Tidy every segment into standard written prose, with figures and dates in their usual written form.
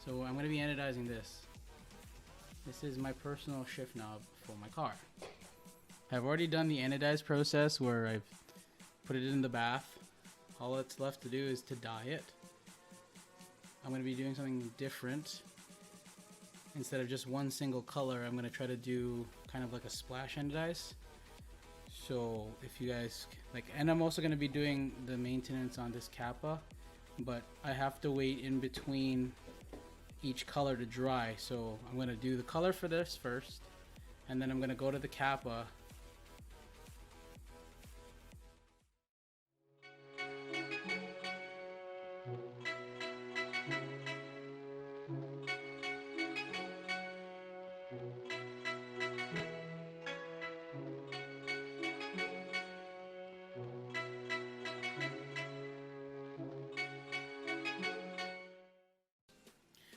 So I'm going to be anodizing this. This is my personal shift knob for my car. I've already done the anodized process where I've put it in the bath. All that's left to do is to dye it. I'm going to be doing something different. Instead of just one single color, I'm going to try to do kind of like a splash anodize. So if you guys like, and I'm also going to be doing the maintenance on this Kappa, but I have to wait in between each color to dry. So I'm going to do the color for this first, and then I'm going to go to the Kappa.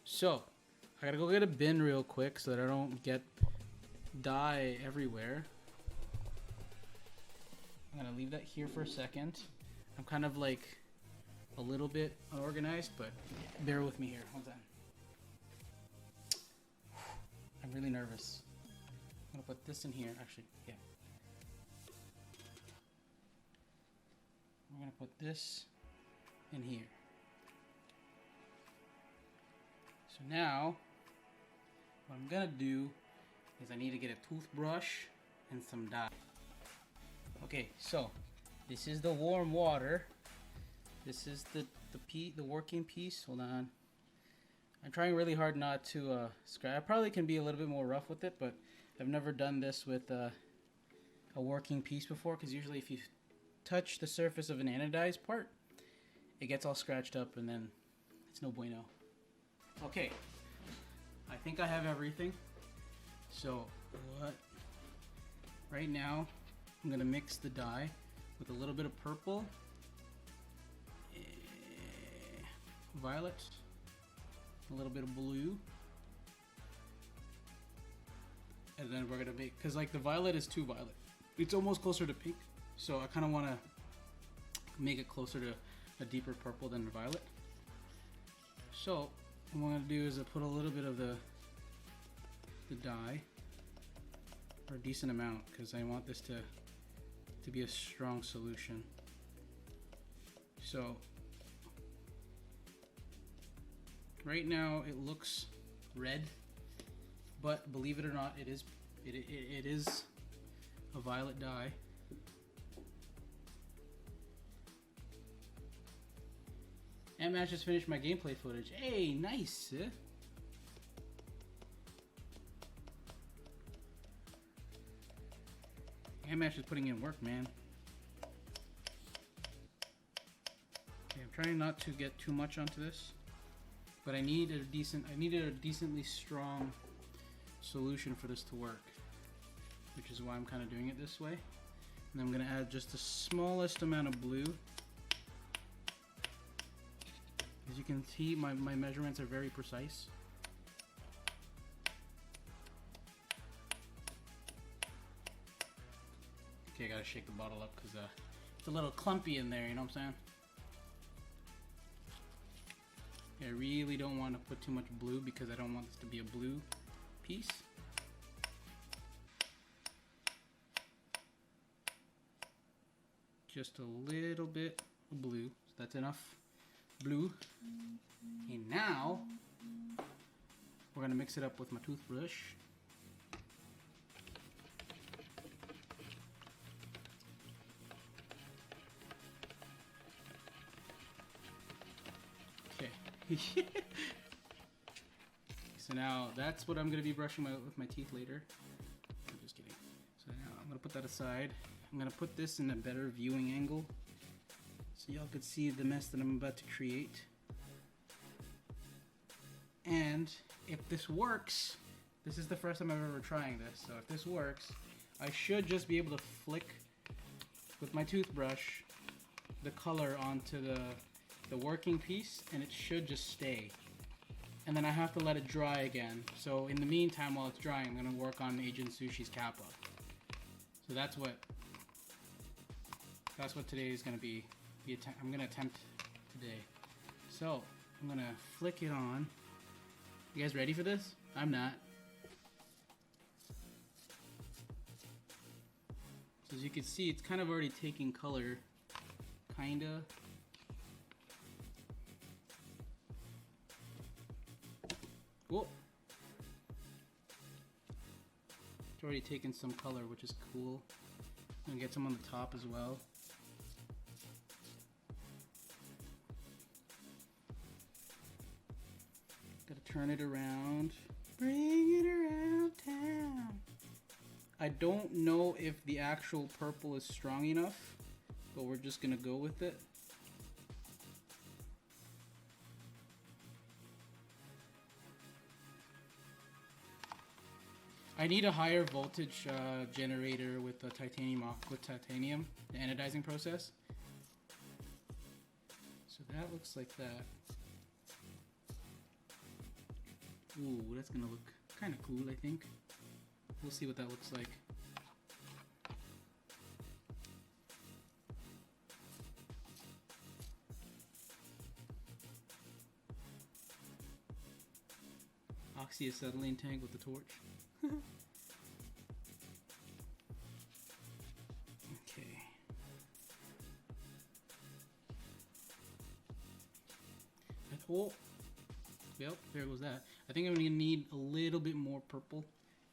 So I gotta go get a bin real quick so that I don't get dye everywhere. I'm gonna leave that here for a second. I'm kind of like a little bit unorganized, but bear with me here. Hold on. I'm really nervous. I'm gonna put this in here. Actually, yeah. We're gonna put this in here. So now, what I'm gonna do is I need to get a toothbrush and some dye. Okay, so this is the warm water. This is the working piece. Hold on. I'm trying really hard not to scratch. I probably can be a little bit more rough with it, but I've never done this with a working piece before, because usually if you touch the surface of an anodized part, it gets all scratched up and then it's no bueno. Okay, I think I have everything. So right now I'm gonna mix the dye with a little bit of purple, violet, a little bit of blue, and then we're gonna make, because like the violet is too violet, it's almost closer to pink, so I kind of want to make it closer to a deeper purple than violet. So what I'm going to do is I put a little bit of the dye, or a decent amount, because I want this to be a strong solution. So right now it looks red, but believe it or not, it is a violet dye. And I just finished my gameplay footage. Hey, nice! Amash is putting in work, man. Okay, I'm trying not to get too much onto this, but I needed a decently strong solution for this to work, which is why I'm kind of doing it this way. And I'm gonna add just the smallest amount of blue. As you can see, my measurements are very precise. Okay, I gotta shake the bottle up because it's a little clumpy in there, you know what I'm saying? I really don't want to put too much blue because I don't want this to be a blue piece. Just a little bit of blue, so that's enough blue. And now we're gonna mix it up with my toothbrush. Okay. So now that's what I'm gonna be brushing with my teeth later. I'm just kidding. So now I'm gonna put that aside. I'm gonna put this in a better viewing angle so y'all could see the mess that I'm about to create. And if this works, this is the first time I'm ever trying this, so if this works, I should just be able to flick with my toothbrush the color onto the working piece, and it should just stay. And then I have to let it dry again. So in the meantime, while it's drying, I'm gonna work on Agent Sushi's Kappa. So that's what today is gonna be. I'm gonna attempt today. So I'm gonna flick it on You guys ready for this? I'm not. So as you can see, it's kind of already taking color. Kinda. Whoa. It's already taken some color, which is cool. I'm gonna get some on the top as well. Gotta turn it around. Bring it around town. I don't know if the actual purple is strong enough, but we're just gonna go with it. I need a higher voltage generator with the titanium, the anodizing process. So that looks like that. Ooh, that's gonna look kind of cool, I think. We'll see what that looks like. Oxyacetylene tank with the torch. Okay. Oh, yep, there goes that. I think I'm gonna need a little bit more purple,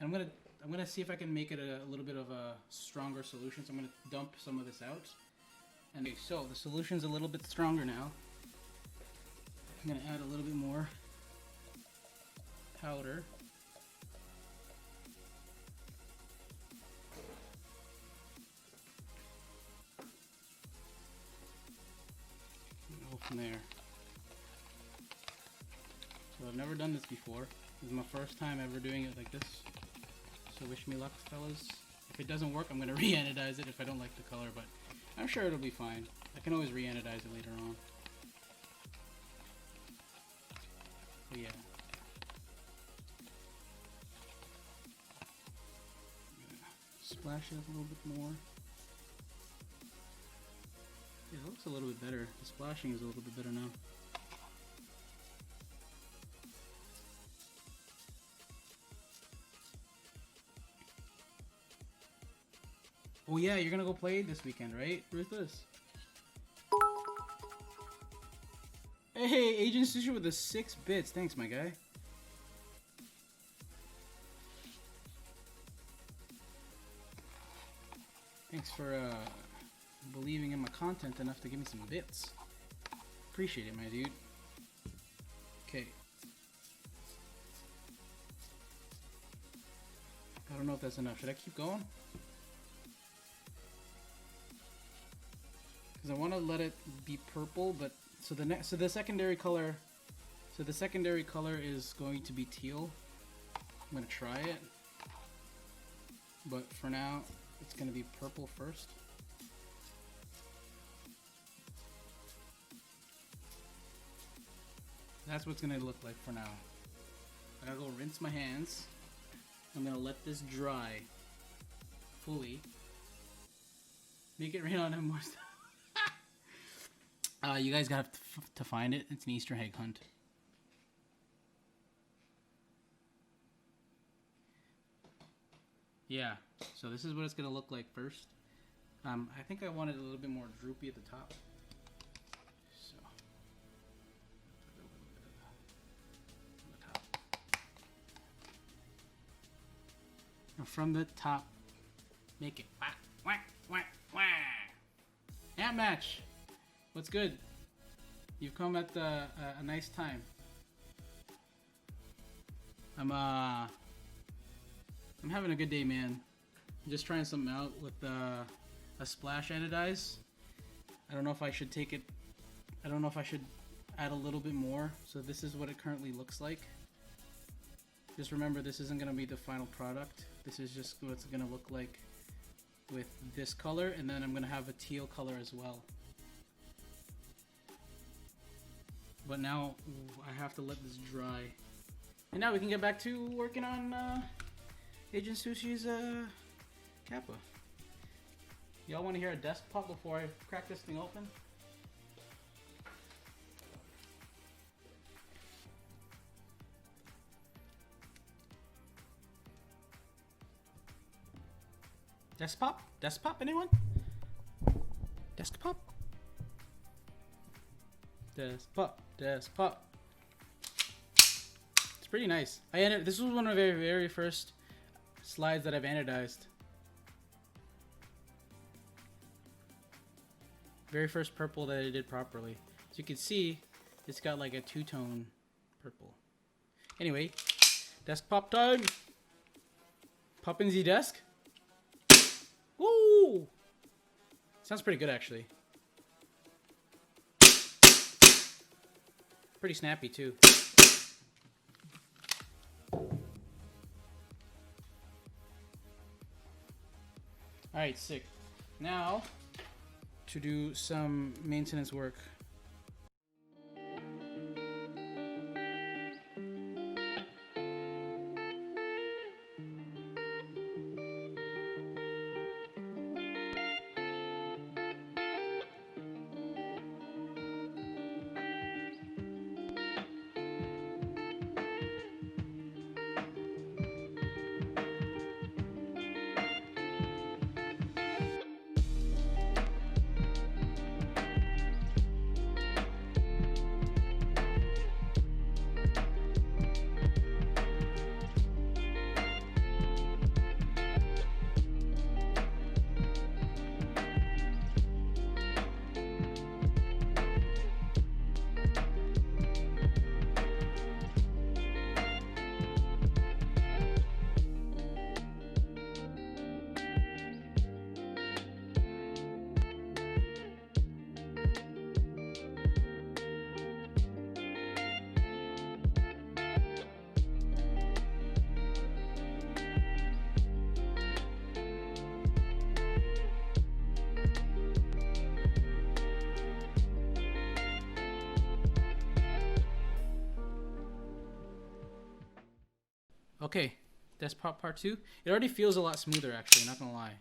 and I'm gonna see if I can make it a little bit of a stronger solution. So I'm gonna dump some of this out. And okay, so the solution's a little bit stronger now. I'm gonna add a little bit more powder. Go from there. So I've never done this before. This is my first time ever doing it like this. So wish me luck, fellas. If it doesn't work, I'm gonna re-anodize it if I don't like the color, but I'm sure it'll be fine. I can always re-anodize it later on. But yeah. Splash it a little bit more. Yeah, it looks a little bit better. The splashing is a little bit better now. Oh yeah, you're gonna go play this weekend, right, Ruthless? Hey, Agent Sushi with the 6 bits. Thanks, my guy. Thanks for believing in my content enough to give me some bits. Appreciate it, my dude. Okay. I don't know if that's enough. Should I keep going? Because I want to let it be purple, but so the secondary color is going to be teal. I'm gonna try it, but for now it's gonna be purple first. That's what's gonna look like for now. I gotta go rinse my hands. I'm gonna let this dry fully. Make it rain on him more stuff. You guys got to find it. It's an Easter egg hunt. Yeah, so this is what it's gonna look like first. I think I want it a little bit more droopy at the top. So, put a little bit on the top. Now from the top, make it whack, whack, whack, whack. Ant match. What's good? You've come at a nice time. I'm having a good day, man. I'm just trying something out with a splash anodize. I don't know if I should take it. I don't know if I should add a little bit more. So this is what it currently looks like. Just remember, this isn't gonna be the final product. This is just what it's gonna look like with this color, and then I'm gonna have a teal color as well. But now I have to let this dry. And now we can get back to working on Agent Sushi's Kappa. Y'all want to hear a desk pop before I crack this thing open? Desktop? Desktop, anyone? Desktop? Desktop. Desktop. It's pretty nice. This was one of the very, very first slides that I've anodized. Very first purple that I did properly. So you can see, it's got like a two-tone purple. Anyway, desktop time. Pop in the desk. Woo! Sounds pretty good, actually. Pretty snappy, too. Alright, sick. Now, to do some maintenance work. Okay, desktop part 2. It already feels a lot smoother, actually, not gonna lie.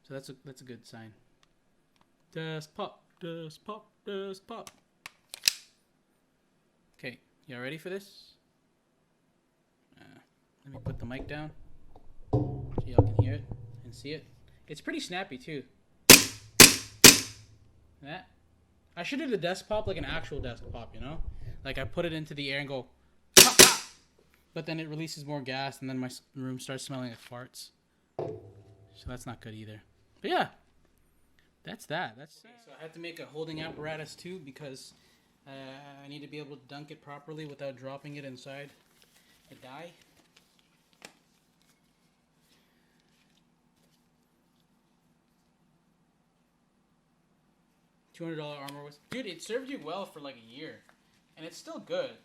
So that's a good sign. Desktop, desktop, desktop. Okay, y'all ready for this? Let me put the mic down so y'all can hear it and see it. It's pretty snappy too. That. I should do the desktop like an actual desktop, you know? Like I put it into the air and go pop, pop. But then it releases more gas, and then my room starts smelling like farts. So that's not good either. But yeah, that's that. Okay, so I had to make a holding apparatus too because I need to be able to dunk it properly without dropping it inside a die. $200 armor was, dude. It served you well for like a year, and it's still good.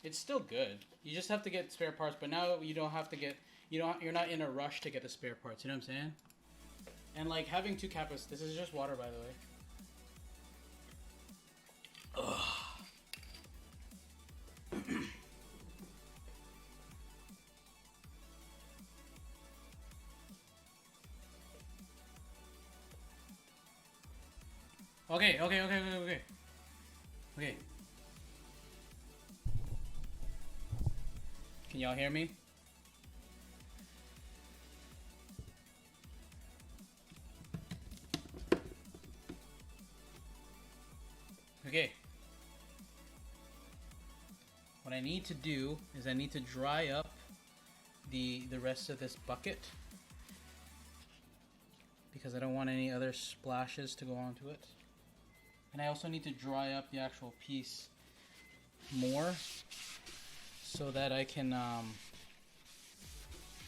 It's still good. You just have to get spare parts, but now you don't have to get. You're not in a rush to get the spare parts. You know what I'm saying? And like having 2 cappas. This is just water, by the way. Ugh. Okay. Can y'all hear me? Okay. What I need to do is I need to dry up the rest of this bucket because I don't want any other splashes to go onto it. And I also need to dry up the actual piece more so that I can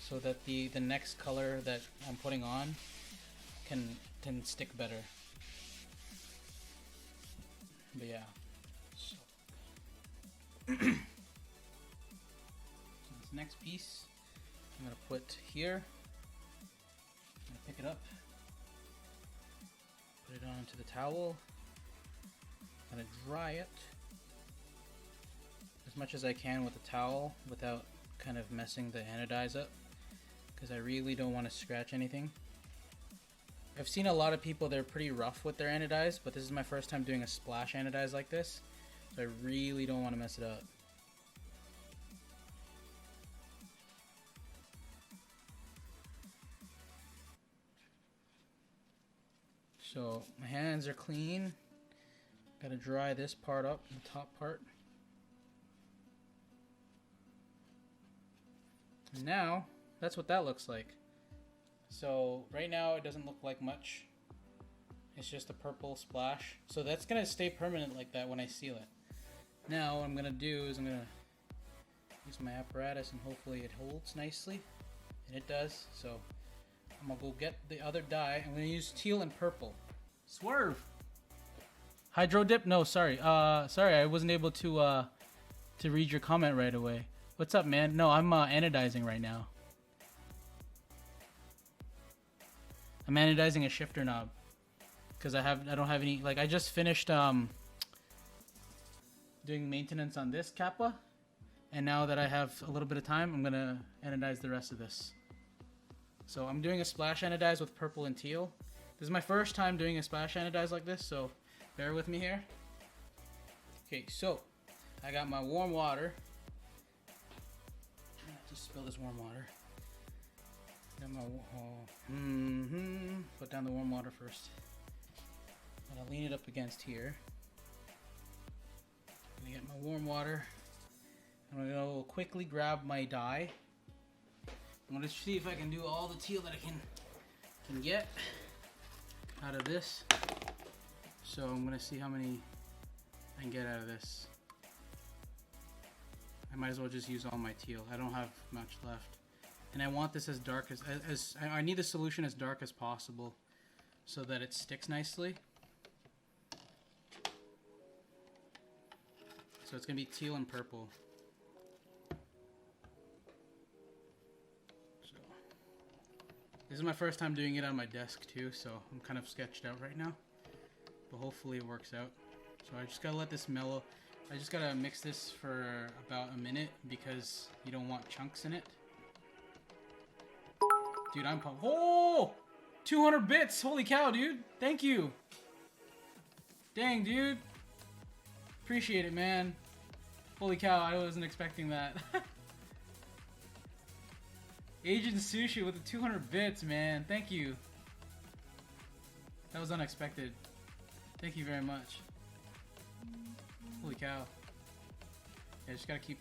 so that the next color that I'm putting on can stick better. But yeah. So this next piece I'm gonna put here. I'm gonna pick it up, put it onto the towel. I'm gonna dry it as much as I can with a towel without kind of messing the anodize up, because I really don't want to scratch anything. I've seen a lot of people, they're pretty rough with their anodize, but this is my first time doing a splash anodize like this, so I really don't want to mess it up. So my hands are clean. Gotta dry this part up, the top part. And now, that's what that looks like. So right now it doesn't look like much. It's just a purple splash. So that's gonna stay permanent like that when I seal it. Now what I'm gonna do is I'm gonna use my apparatus and hopefully it holds nicely. And it does. So I'm gonna go get the other dye. I'm gonna use teal and purple. Swerve! Hydro dip? No, sorry. Sorry, I wasn't able to read your comment right away. What's up, man? No, I'm anodizing right now. I'm anodizing a shifter knob because I don't have any. Like I just finished doing maintenance on this Kappa, and now that I have a little bit of time, I'm gonna anodize the rest of this. So I'm doing a splash anodize with purple and teal. This is my first time doing a splash anodize like this, so bear with me here. Okay, so I got my warm water. Just spill this warm water. Got my put down the warm water first. I'm gonna lean it up against here. I'm gonna get my warm water. I'm gonna go quickly grab my dye. I'm gonna see if I can do all the teal that I can get out of this. So I'm gonna see how many I can get out of this. I might as well just use all my teal. I don't have much left. And I want this as dark as I need the solution as dark as possible so that it sticks nicely. So it's gonna be teal and purple. So this is my first time doing it on my desk too, so I'm kind of sketched out right now. But hopefully it works out. So I just gotta let this mellow. I just gotta mix this for about a minute because you don't want chunks in it. Dude, I'm pumped. Oh! 200 bits! Holy cow, dude! Thank you! Dang, dude! Appreciate it, man. Holy cow, I wasn't expecting that. Agent Sushi with the 200 bits, man. Thank you. That was unexpected. Thank you very much. Holy cow. Yeah, just gotta keep...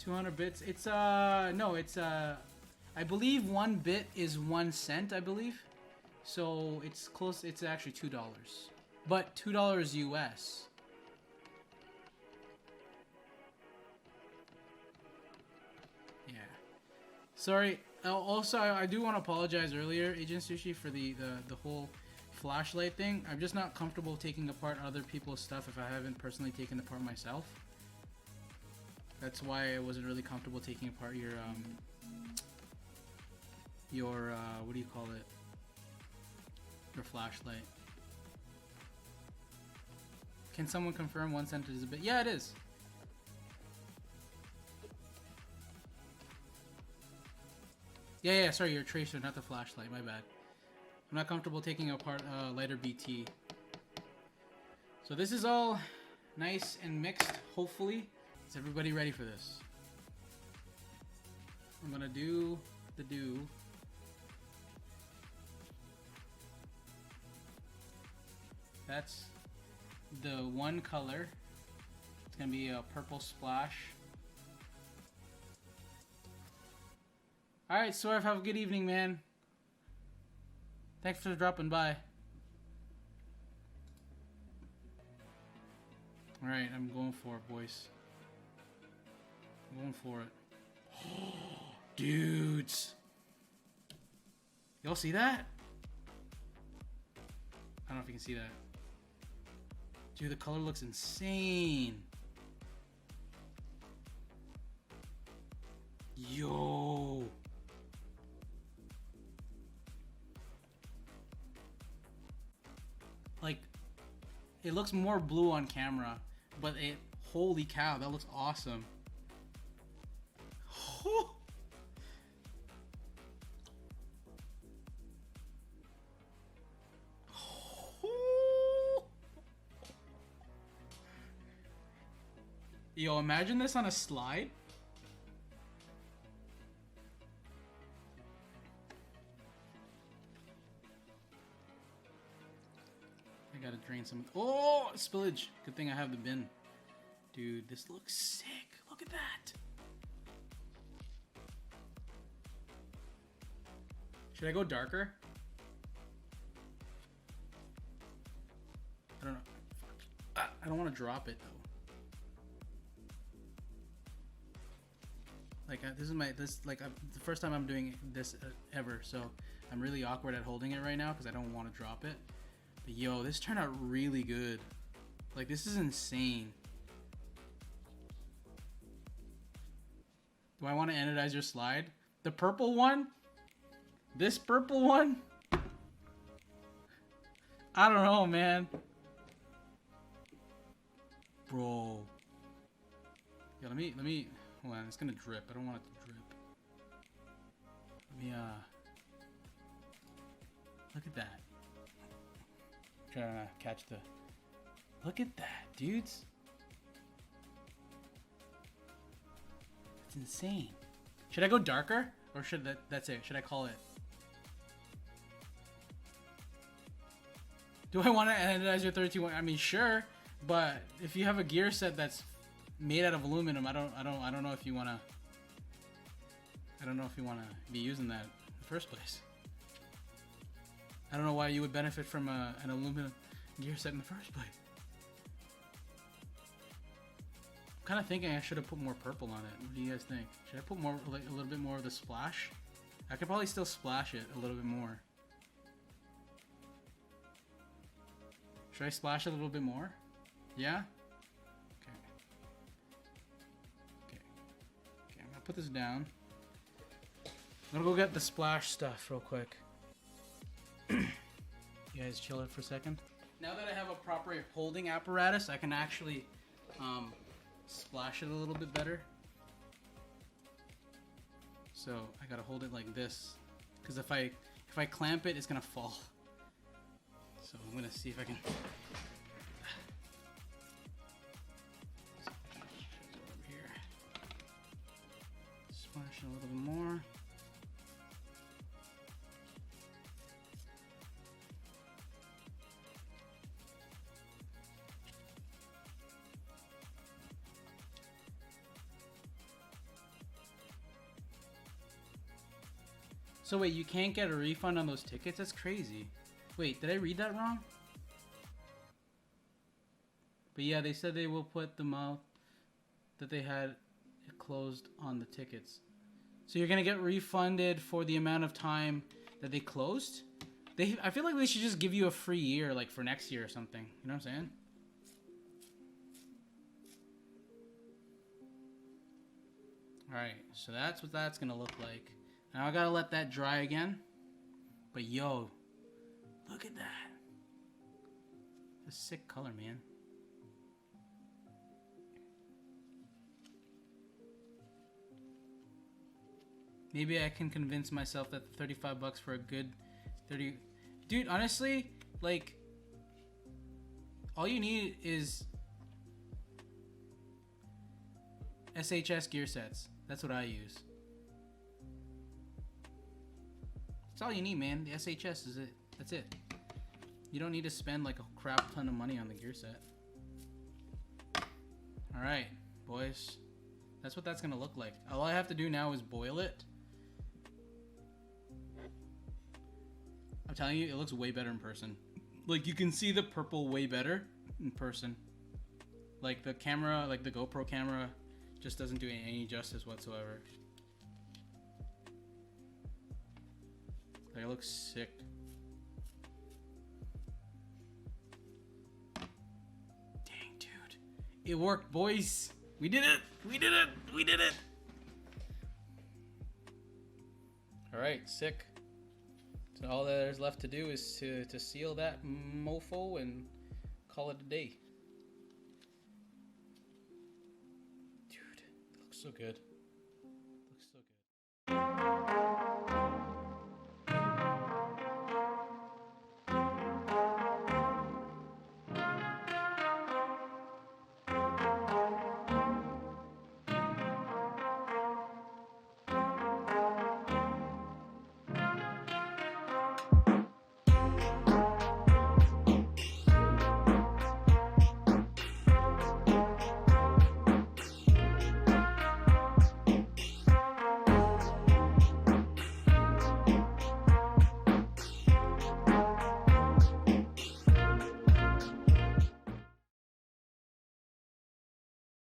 $200 bits. It's no, it's I believe 1 bit is 1 cent, I believe. So it's close. It's actually $2, but $2 US. Yeah. Sorry. Also, I do want to apologize earlier, Agent Sushi, for the whole flashlight thing. I'm just not comfortable taking apart other people's stuff if I haven't personally taken it apart myself. That's why I wasn't really comfortable taking apart your what do you call it? Your flashlight. Can someone confirm 1 cent is a bit? Yeah, it is. Yeah, sorry, your tracer, not the flashlight, my bad. I'm not comfortable taking apart lighter BT. So this is all nice and mixed, hopefully. Is everybody ready for this? I'm gonna do the do. That's the one color. It's gonna be a purple splash. Alright, Swerve, have a good evening, man. Thanks for dropping by. Alright, I'm going for it, boys. I'm going for it. Dudes! Y'all see that? I don't know if you can see that. Dude, the color looks insane. Yo! Like, it looks more blue on camera, but holy cow, that looks awesome. Yo, imagine this on a slide. I gotta drain some. Oh, spillage. Good thing I have the bin. Dude, this looks sick. Look at that. Should I go darker? I don't know. I don't want to drop it though. Like this is the first time I'm doing this ever, so I'm really awkward at holding it right now because I don't want to drop it. But yo, this turned out really good. Like this is insane. Do I want to anodize your slide? The purple one? This purple one? I don't know, man. Bro. Yeah, let me hold on, it's gonna drip. I don't want it to drip. Let me look at that. I'm trying to catch the. Look at that, dudes. It's insane. Should I go darker? Or should that's it? Should I call it? Do I want to anodize your 32? I mean, sure, but if you have a gear set that's made out of aluminum, I don't know if you wanna. I don't know if you wanna be using that in the first place. I don't know why you would benefit from an aluminum gear set in the first place. I'm kind of thinking I should have put more purple on it. What do you guys think? Should I put more, like a little bit more of the splash? I could probably still splash it a little bit more. Should I splash it a little bit more? Yeah? Okay. Okay. Okay, I'm gonna put this down. I'm gonna go get the splash stuff real quick. You guys chill it for a second. Now that I have a proper holding apparatus, I can actually splash it a little bit better. So I gotta hold it like this, because if I clamp it, it's gonna fall. So I'm gonna see if I can. Over here. Splash it a little bit more. So wait, you can't get a refund on those tickets? That's crazy. Wait, did I read that wrong? But yeah, they said they will put the amount that they had closed on the tickets. So you're gonna get refunded for the amount of time that they closed? I feel like they should just give you a free year, like for next year or something. You know what I'm saying? Alright, so that's what that's gonna look like. Now I gotta let that dry again. But yo, look at that. It's a sick color, man. Maybe I can convince myself that 35 bucks for a good 30... Dude, honestly, like, all you need is SHS gear sets. That's what I use. That's all you need, man. The SHS is it. That's it. You don't need to spend like a crap ton of money on the gear set. Alright, boys. That's what that's gonna look like. All I have to do now is boil it. I'm telling you, it looks way better in person. Like, you can see the purple way better in person. Like, the camera, like the GoPro camera, just doesn't do any justice whatsoever. Like, it looks sick. Dang, dude. It worked, boys. We did it. We did it. We did it. Alright, sick. So all there's left to do is to seal that mofo and call it a day. Dude, it looks so good. It looks so good.